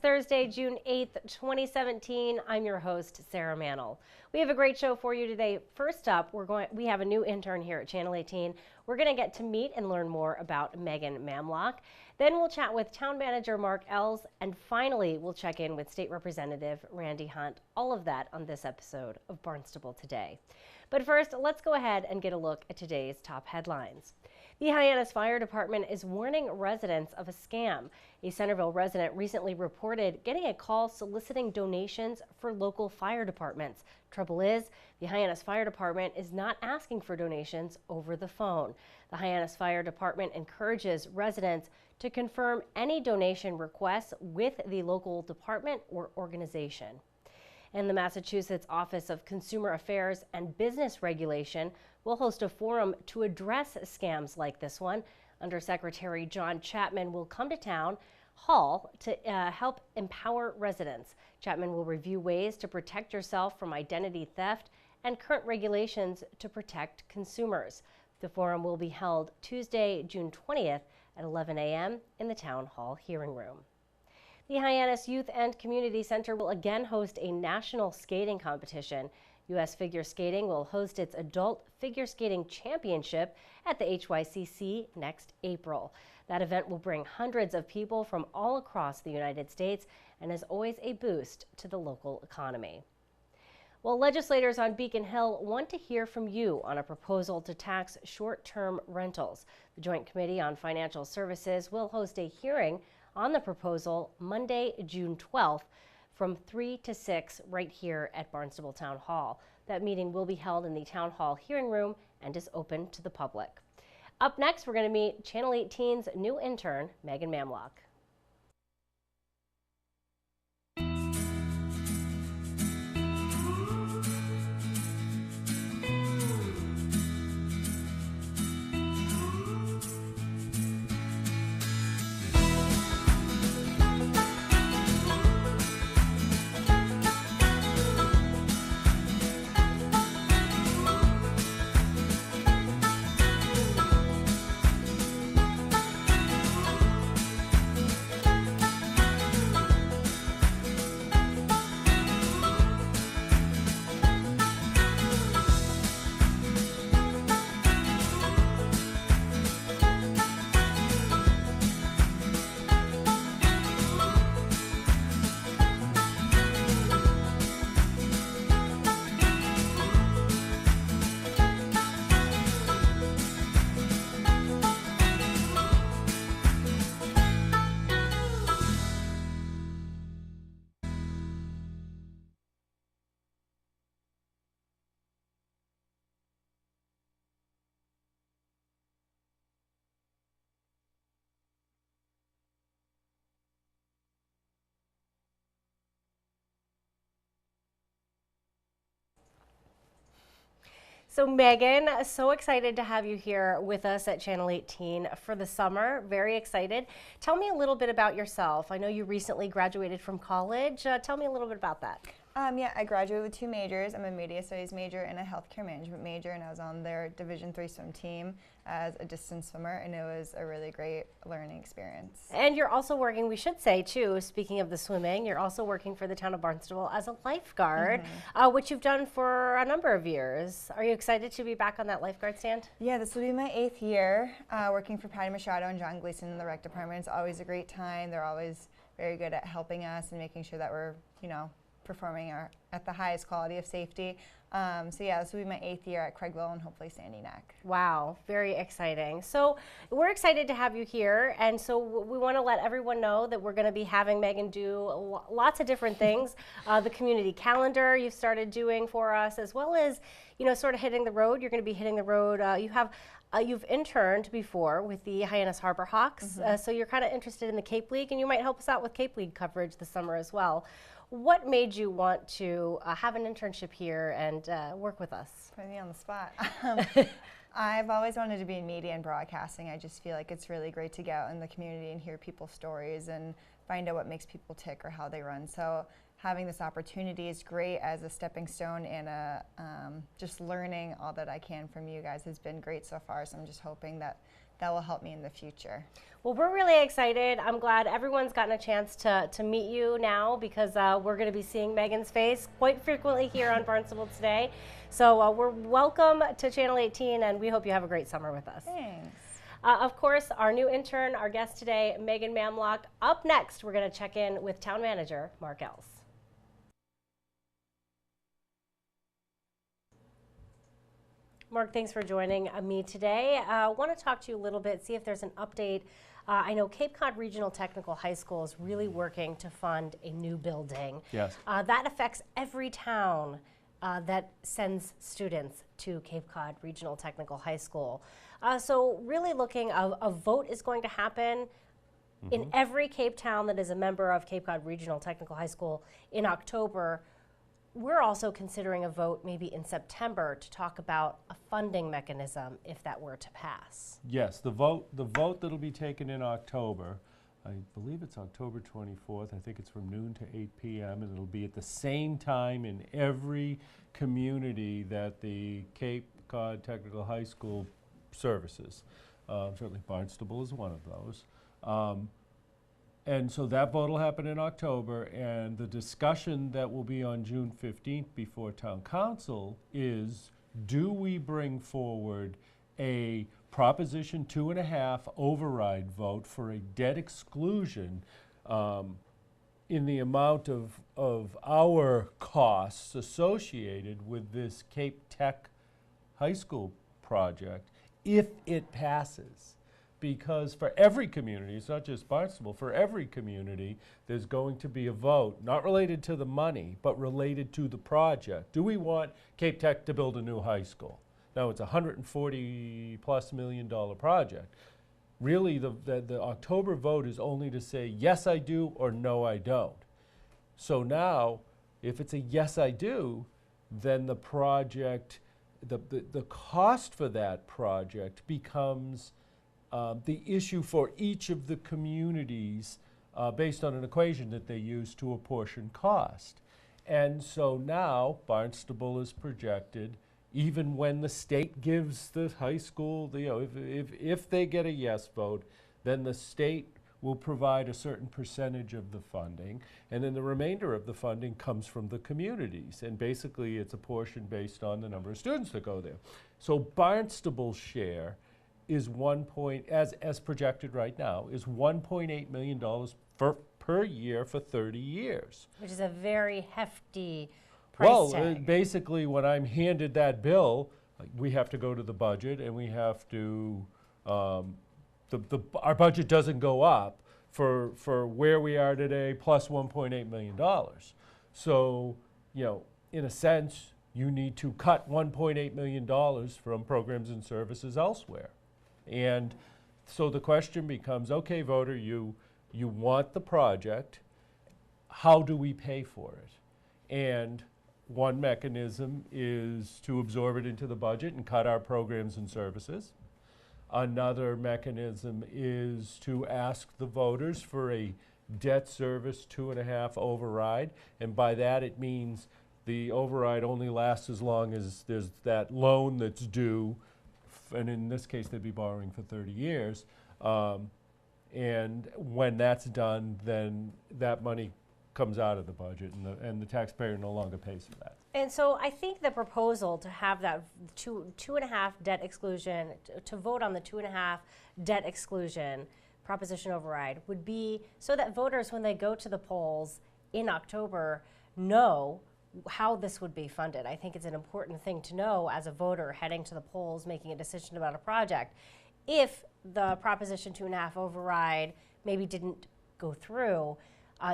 Thursday, June 8th, 2017. I'm your host, Sarah Mantle. We have a great show for you today. First up, we have a new intern here at Channel 18. We're going to get to meet and learn more about Megan Mamlock. Then we'll chat with Town Manager Mark Els, and finally, we'll check in with State Representative Randy Hunt. All of that on this episode of Barnstable Today. But first, let's go ahead and get a look at today's top headlines. The Hyannis Fire Department is warning residents of a scam. A Centerville resident recently reported getting a call soliciting donations for local fire departments. Trouble is, the Hyannis Fire Department is not asking for donations over the phone. The Hyannis Fire Department encourages residents to confirm any donation requests with the local department or organization. And the Massachusetts Office of Consumer Affairs and Business Regulation will host a forum to address scams like this one. Undersecretary John Chapman will come to Town Hall to help empower residents. Chapman will review ways to protect yourself from identity theft and current regulations to protect consumers. The forum will be held Tuesday, June 20th at 11 a.m. in the Town Hall hearing room. The Hyannis Youth and Community Center will again host a national skating competition. U.S. Figure Skating will host its Adult Figure Skating Championship at the HYCC next April. That event will bring hundreds of people from all across the United States and is always a boost to the local economy. Well, legislators on Beacon Hill want to hear from you on a proposal to tax short-term rentals. The Joint Committee on Financial Services will host a hearing on the proposal Monday, June 12th from 3 to 6 right here at Barnstable Town Hall. That meeting will be held in the Town Hall hearing room and is open to the public. Up next, we're going to meet Channel 18's new intern, Megan Mamlock. So Megan, so excited to have you here with us at Channel 18 for the summer. Very excited. Tell me a little bit about yourself. I know you recently graduated from college. Tell me a little bit about that. Yeah, I graduated with 2 majors. I'm a media studies major and a healthcare management major, and I was on their Division III swim team as a distance swimmer, and it was a really great learning experience. And you're also working, we should say too, speaking of the swimming, you're also working for the town of Barnstable as a lifeguard, which you've done for a number of years. Are you excited to be back on that lifeguard stand? Yeah, this will be my 8th year working for Patty Machado and John Gleason in the rec department. It's always a great time. They're always very good at helping us and making sure that we're, performing at the highest quality of safety. So yeah, this will be my 8th year at Craigville and hopefully Sandy Neck. Wow, very exciting. So we're excited to have you here, and so we want to let everyone know that we're going to be having Megan do lots of different things. The community calendar you've started doing for us, as well as, sort of hitting the road. You're going to be hitting the road. You've interned before with the Hyannis Harbor Hawks, so you're kind of interested in the Cape League, and you might help us out with Cape League coverage this summer as well. What made you want to have an internship here and work with us? Put me on the spot. I've always wanted to be in media and broadcasting. I just feel like it's really great to get out in the community and hear people's stories and find out what makes people tick or how they run. So having this opportunity is great as a stepping stone, and just learning all that I can from you guys has been great so far. So I'm just hoping that that will help me in the future. Well, we're really excited. I'm glad everyone's gotten a chance to meet you now, because we're going to be seeing Megan's face quite frequently here on Barnstable Today. So we're welcome to Channel 18, and we hope you have a great summer with us. Thanks. Of course, our new intern, our guest today, Megan Mamlock. Up next, we're going to check in with Town Manager Mark Els. Mark, thanks for joining me today. I want to talk to you a little bit, see if there's an update. I know Cape Cod Regional Technical High School is really working to fund a new building. Yes. That affects every town that sends students to Cape Cod Regional Technical High School. So really looking, a vote is going to happen in every Cape town that is a member of Cape Cod Regional Technical High School in October. We're also considering a vote maybe in September to talk about a funding mechanism if that were to pass. Yes, the vote that'll be taken in October, I believe it's October 24th. I think it's from noon to 8 p.m. and it'll be at the same time in every community that the Cape Cod Technical High School services. Certainly Barnstable is one of those. And so that vote will happen in October, and the discussion that will be on June 15th before Town Council is, do we bring forward a Proposition 2.5 override vote for a debt exclusion in the amount of our costs associated with this Cape Tech High School project if it passes? Because for every community, it's not just Barnstable, for every community, there's going to be a vote, not related to the money, but related to the project. Do we want Cape Tech to build a new high school? Now, it's a $140+ million project. Really, the October vote is only to say, yes, I do, or no, I don't. So now, if it's a yes, I do, then the project, the cost for that project becomes the issue for each of the communities based on an equation that they use to apportion cost. And so now Barnstable is projected, even when the state gives the high school, if they get a yes vote, then the state will provide a certain percentage of the funding, and then the remainder of the funding comes from the communities. And basically it's a portion based on the number of students that go there. So Barnstable's share is as projected right now, is $1.8 million per year for 30 years. Which is a very hefty price tag. Basically, when I'm handed that bill, we have to go to the budget, and we have to, our budget doesn't go up for where we are today, plus $1.8 million. So, in a sense, you need to cut $1.8 million from programs and services elsewhere. And so the question becomes, okay, voter, you want the project, how do we pay for it? And one mechanism is to absorb it into the budget and cut our programs and services. Another mechanism is to ask the voters for a debt service 2.5 override, and by that it means the override only lasts as long as there's that loan that's due, and in this case they'd be borrowing for 30 years. And when that's done, then that money comes out of the budget, and the taxpayer no longer pays for that. And so I think the proposal to have that 2.5 debt exclusion, to vote on the 2.5 debt exclusion proposition override, would be so that voters, when they go to the polls in October, know how this would be funded. I think it's an important thing to know as a voter heading to the polls, making a decision about a project. If the Proposition 2.5 override maybe didn't go through,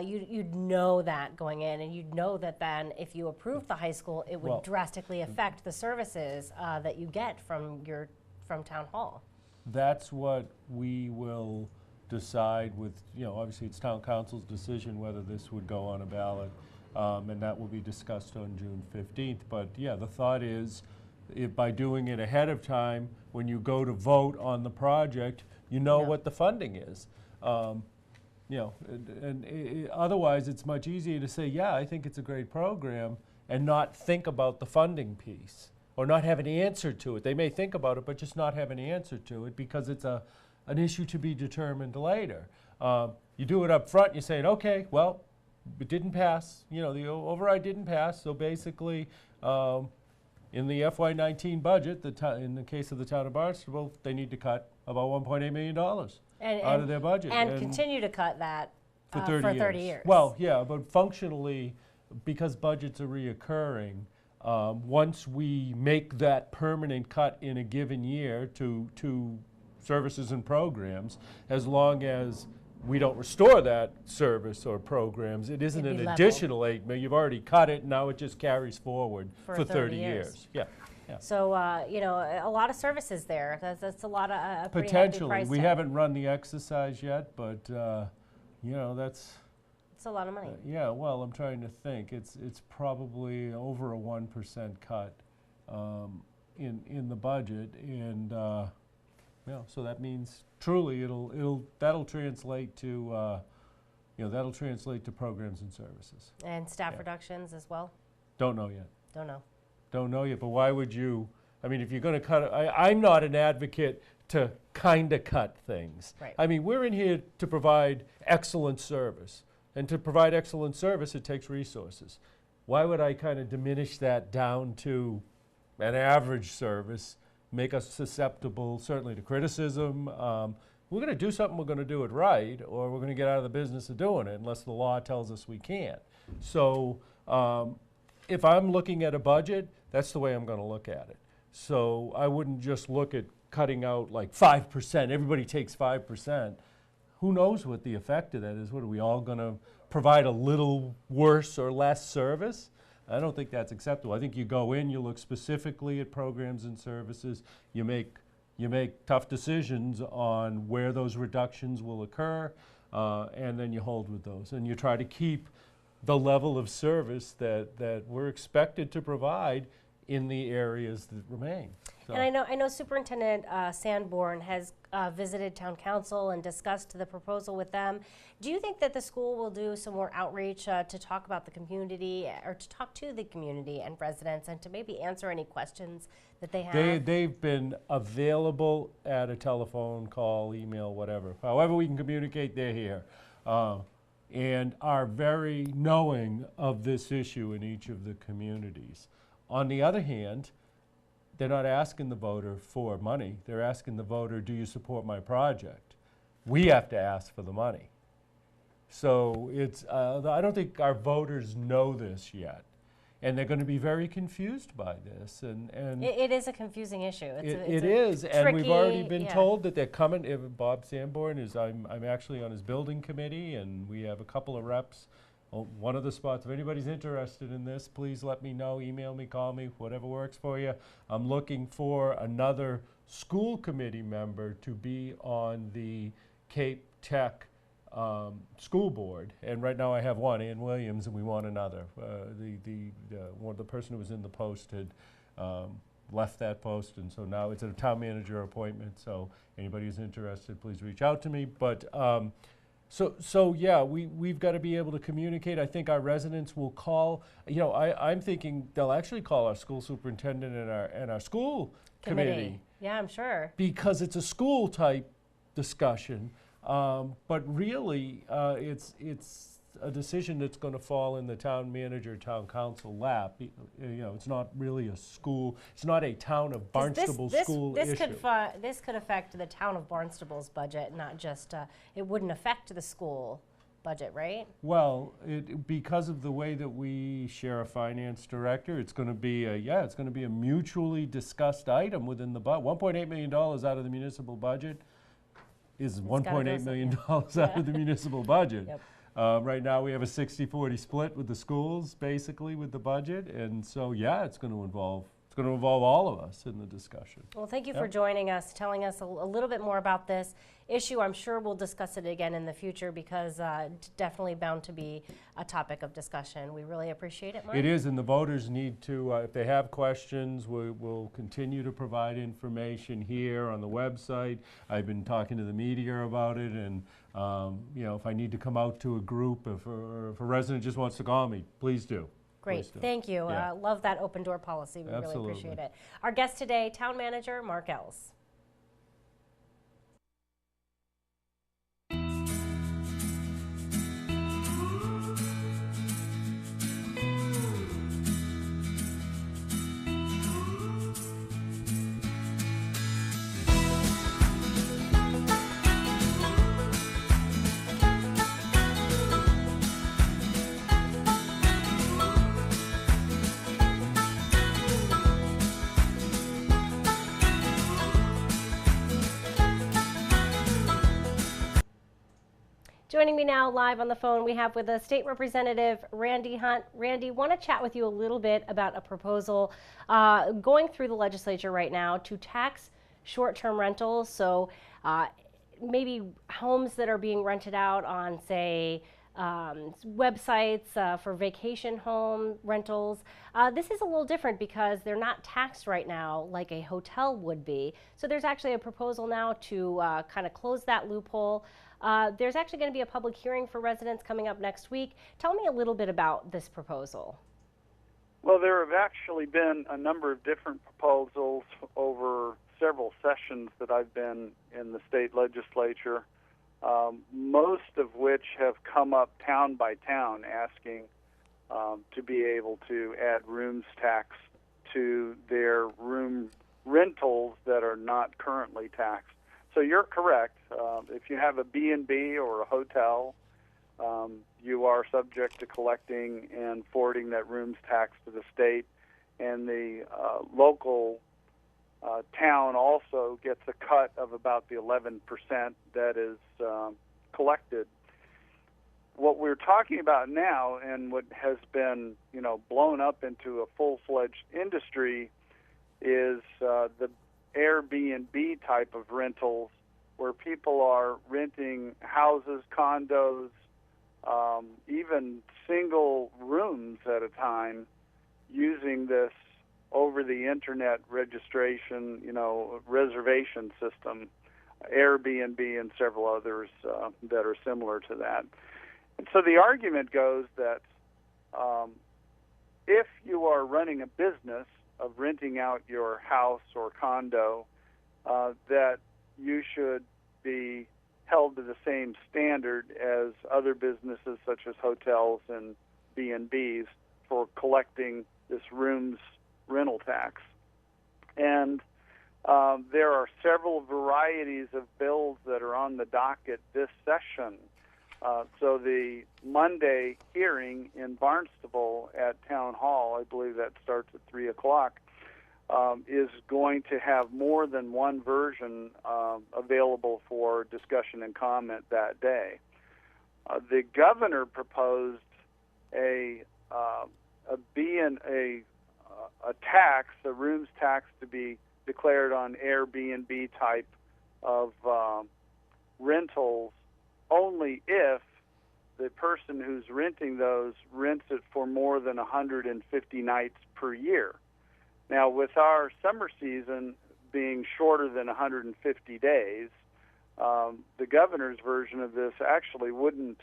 you'd know that going in, and you'd know that then if you approved the high school, it would drastically affect the services that you get from Town Hall. That's what we will decide with, obviously it's Town Council's decision whether this would go on a ballot. And that will be discussed on June 15th. But yeah, the thought is, by doing it ahead of time, when you go to vote on the project, you know what the funding is. Otherwise it's much easier to say, yeah, I think it's a great program, and not think about the funding piece. or not have an answer to it. They may think about it, but just not have an answer to it because it's an issue to be determined later. You do it up front, you're saying, okay, well, it didn't pass. You know, the override didn't pass, so basically, in the FY19 budget, in the case of the town of Barnstable, they need to cut about $1.8 million out of their budget. And continue to cut that for 30 years. Well, yeah, but functionally, because budgets are reoccurring, once we make that permanent cut in a given year to services and programs, as long as we don't restore that service or programs, it isn't It'd an be additional $8 million. You've already cut it, now it just carries forward For for 30 30 years. Yeah. So, you know, a lot of services there. That's a lot of a pretty hefty Potentially. price We tag. haven't run the exercise yet, but, you know, that's, It's a lot of money. yeah, well, I'm trying to think. It's probably over a 1% cut in the budget, and yeah, so that means truly that'll translate to that'll translate to programs and services. And staff Yeah. reductions as well? Don't know yet. Don't know. Don't know yet, but why would you? I mean, if you're going to cut it, I'm not an advocate to kind of cut things. Right. I mean, we're in here to provide excellent service. And to provide excellent service, it takes resources. Why would I kind of diminish that down to an average service, make us susceptible certainly to criticism? We're going to do something, we're going to do it right, or we're going to get out of the business of doing it unless the law tells us we can't. So if I'm looking at a budget, that's the way I'm going to look at it. So I wouldn't just look at cutting out like 5%. Everybody takes 5%. Who knows what the effect of that is? What are we all going to provide a little worse or less service? I don't think that's acceptable. I think you go in, you look specifically at programs and services, you make tough decisions on where those reductions will occur, and then you hold with those. And you try to keep the level of service that we're expected to provide in the areas that remain. So. And I know Superintendent Sanborn has visited town council and discussed the proposal with them. Do you think that the school will do some more outreach to talk about the community, or to talk to the community and residents, and to maybe answer any questions that they have? They've been available at a telephone call, email, whatever. However we can communicate, they're here. And are very knowing of this issue in each of the communities. On the other hand, they're not asking the voter for money. They're asking the voter, do you support my project? We have to ask for the money. So it's, I don't think our voters know this yet. And they're going to be very confused by this. And It is a confusing issue. it is, and we've already been yeah. told that they're coming. Bob Sanborn is, I'm actually on his building committee, and we have a couple of reps. One of the spots, if anybody's interested in this, please let me know, email me, call me, whatever works for you. I'm looking for another school committee member to be on the Cape Tech school board, and right now I have one, Ann Williams, and we want another. The person who was in the post had left that post, and so now it's a town manager appointment, so anybody who's interested, please reach out to me. But so yeah, we've got to be able to communicate. I think our residents will call, you know, I'm thinking they'll actually call our school superintendent and our school committee. Yeah, I'm sure. Because it's a school type discussion. But really, it's a decision that's going to fall in the town manager, town council lap. You know, it's not really a school. It's not a town of Barnstable school issue. This could affect the town of Barnstable's budget, not just. It wouldn't affect the school budget, right? Well, because of the way that we share a finance director, it's going to be it's going to be a mutually discussed item within the budget. $1.8 million out of the municipal budget is $1.8 million out of the municipal budget. Yep. Right now we have a 60-40 split with the schools, basically, with the budget, and so yeah, it's going to involve all of us in the discussion. Well, thank you for joining us, telling us a little bit more about this issue. I'm sure we'll discuss it again in the future because it's definitely bound to be a topic of discussion. We really appreciate it, Mark. It is, and the voters need to, if they have questions, we'll continue to provide information here on the website. I've been talking to the media about it, and you know, if I need to come out to a group, or if a resident just wants to call me, please do. Great, Please do. thank you. Yeah. Love that open door policy. We really Absolutely. appreciate it. Our guest today, Town Manager Mark Ellis. Joining me now live on the phone, we have with us State Representative Randy Hunt. Randy, want to chat with you a little bit about a proposal going through the legislature right now to tax short-term rentals. So maybe homes that are being rented out on, say, websites for vacation home rentals. This is a little different because they're not taxed right now like a hotel would be. So there's actually a proposal now to kind of close that loophole. There's actually going to be a public hearing for residents coming up next week. Tell me a little bit about this proposal. Well, there have actually been a number of different proposals over several sessions that I've been in the state legislature, most of which have come up town by town asking to be able to add rooms tax to their room rentals that are not currently taxed. So you're correct. If you have a B&B or a hotel, you are subject to collecting and forwarding that rooms tax to the state, and the local town also gets a cut of about the 11% that is collected. What we're talking about now, and what has been, blown up into a full-fledged industry, is the Airbnb type of rentals, where people are renting houses, condos, even single rooms at a time, using this over-the-internet registration, reservation system, Airbnb and several others that are similar to that. And so the argument goes that if you are running a business of renting out your house or condo, that you should be held to the same standard as other businesses such as hotels and B&Bs for collecting this rooms rental tax. And there are several varieties of bills that are on the docket this session. So the Monday hearing in Barnstable at Town Hall, I believe that starts at 3 o'clock, is going to have more than one version available for discussion and comment that day. The governor proposed a tax, a rooms tax, to be declared on Airbnb type of rentals only if the person who's renting those rents it for more than 150 nights per year. Now, with our summer season being shorter than 150 days, the governor's version of this actually wouldn't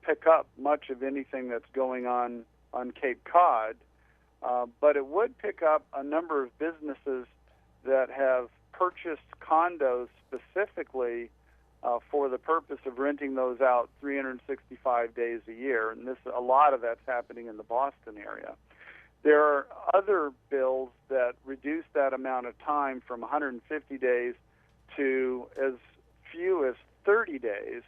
pick up much of anything that's going on Cape Cod, but it would pick up a number of businesses that have purchased condos specifically for the purpose of renting those out 365 days a year, and a lot of that's happening in the Boston area. There are other bills that reduce that amount of time from 150 days to as few as 30 days.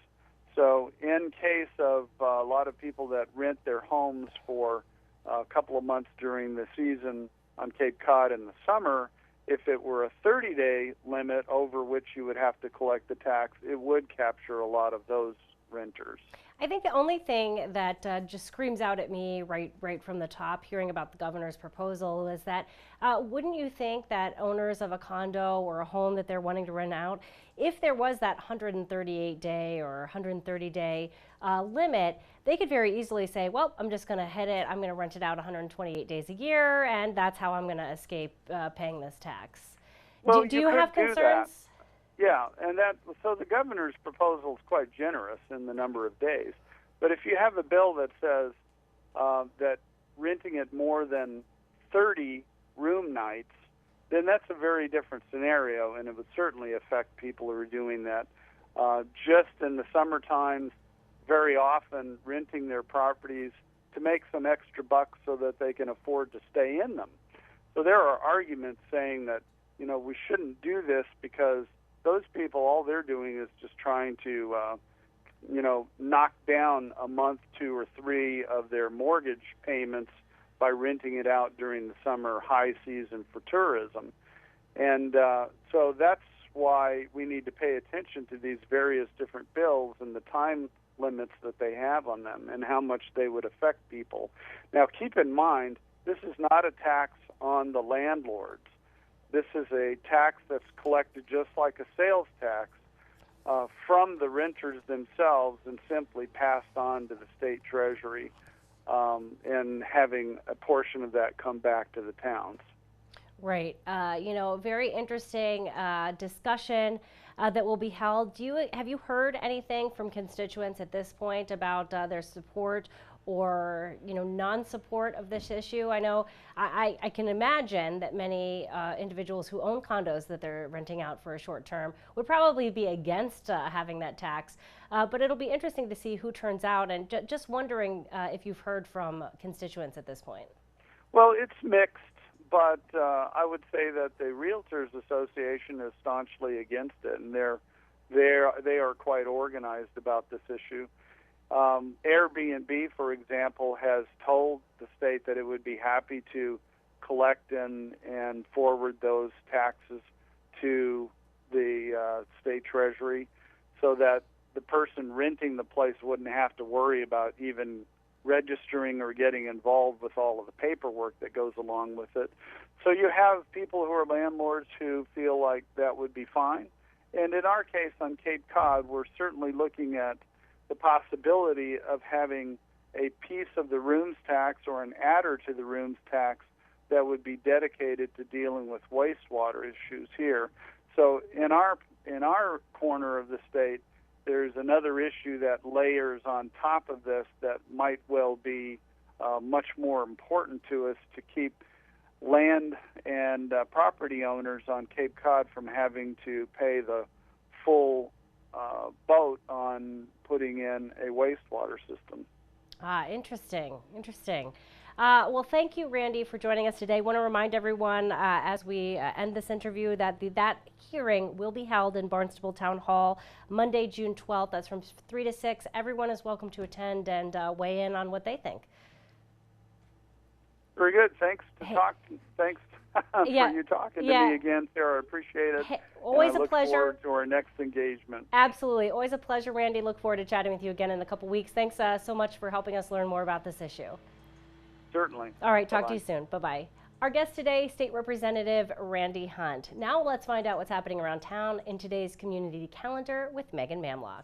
So in case of a lot of people that rent their homes for a couple of months during the season on Cape Cod in the summer, if it were a 30-day limit over which you would have to collect the tax, it would capture a lot of those renters. I think the only thing that just screams out at me right from the top, hearing about the governor's proposal, is that wouldn't you think that owners of a condo or a home that they're wanting to rent out, if there was that 138-day or 130-day limit, they could very easily say, well, I'm just going to I'm going to rent it out 128 days a year, and that's how I'm going to escape paying this tax. Well, do you have concerns? Yeah, and so the governor's proposal is quite generous in the number of days. But if you have a bill that says that renting it more than 30 room nights, then that's a very different scenario, and it would certainly affect people who are doing that. Just in the summer times, very often renting their properties to make some extra bucks so that they can afford to stay in them. So there are arguments saying that, we shouldn't do this because those people, all they're doing is just trying to, knock down a month, 2 or 3 of their mortgage payments by renting it out during the summer high season for tourism. And so that's why we need to pay attention to these various different bills and the time limits that they have on them and how much they would affect people. Now, keep in mind, this is not a tax on the landlords. This is a tax that's collected just like a sales tax from the renters themselves and simply passed on to the state treasury, and having a portion of that come back to the towns. Right. Very interesting discussion that will be held. Have you heard anything from constituents at this point about their support or non-support of this issue? I know I can imagine that many individuals who own condos that they're renting out for a short term would probably be against having that tax. But it'll be interesting to see who turns out, and just wondering if you've heard from constituents at this point. Well, it's mixed. But I would say that the Realtors Association is staunchly against it, and they are quite organized about this issue. Airbnb, for example, has told the state that it would be happy to collect and forward those taxes to the state treasury so that the person renting the place wouldn't have to worry about even registering or getting involved with all of the paperwork that goes along with it. So you have people who are landlords who feel like that would be fine. And in our case on Cape Cod, we're certainly looking at the possibility of having a piece of the rooms tax or an adder to the rooms tax that would be dedicated to dealing with wastewater issues here. So in our corner of the state, there's another issue that layers on top of this that might well be much more important to us to keep land and property owners on Cape Cod from having to pay the full boat on putting in a wastewater system. Interesting. Well, thank you, Randy, for joining us today. I want to remind everyone as we end this interview that that hearing will be held in Barnstable Town Hall Monday, June 12th. That's from 3 to 6. Everyone is welcome to attend and weigh in on what they think. Very good. Thanks for you talking to me again, Sarah. I appreciate it. Hey, always a pleasure. Look forward to our next engagement. Absolutely. Always a pleasure, Randy. Look forward to chatting with you again in a couple weeks. Thanks so much for helping us learn more about this issue. Certainly. All right, talk to you soon. Bye-bye. Our guest today, State Representative Randy Hunt. Now let's find out what's happening around town in today's community calendar with Megan Mamlock.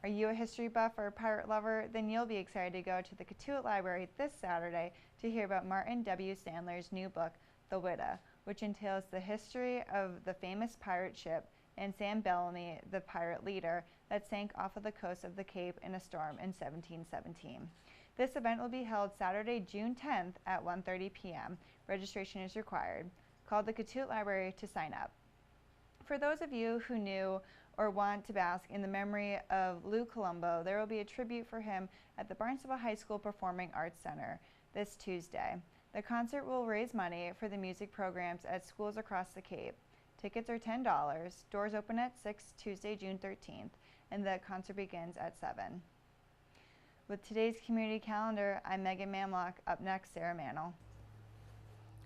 Are you a history buff or a pirate lover? Then you'll be excited to go to the Cotuit Library this Saturday to hear about Martin W. Sandler's new book, The Widow, which entails the history of the famous pirate ship and Sam Bellamy, the pirate leader that sank off of the coast of the Cape in a storm in 1717. This event will be held Saturday, June 10th at 1:30 p.m. Registration is required. Call the Cotuit Library to sign up. For those of you who knew or want to bask in the memory of Lou Colombo, there will be a tribute for him at the Barnstable High School Performing Arts Center this Tuesday. The concert will raise money for the music programs at schools across the Cape. Tickets are $10. Doors open at 6 Tuesday, June 13th, and the concert begins at 7. With today's community calendar, I'm Megan Mamlock. Up next, Sarah Mantle.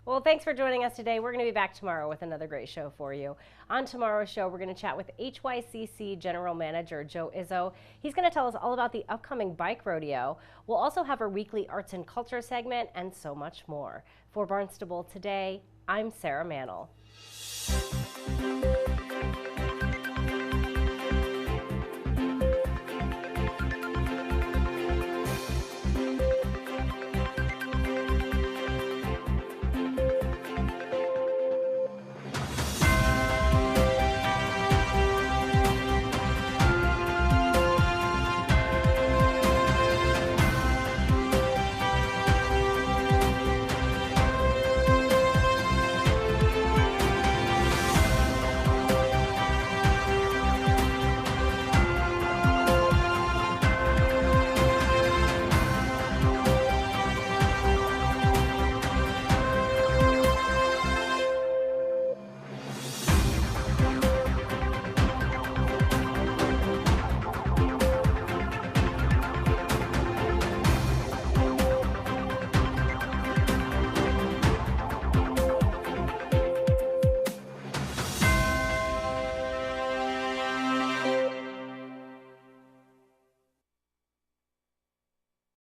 Well, thanks for joining us today. We're going to be back tomorrow with another great show for you. On tomorrow's show, we're going to chat with HYCC General Manager Joe Izzo. He's going to tell us all about the upcoming bike rodeo. We'll also have our weekly arts and culture segment and so much more. For Barnstable Today, I'm Sarah Mantle.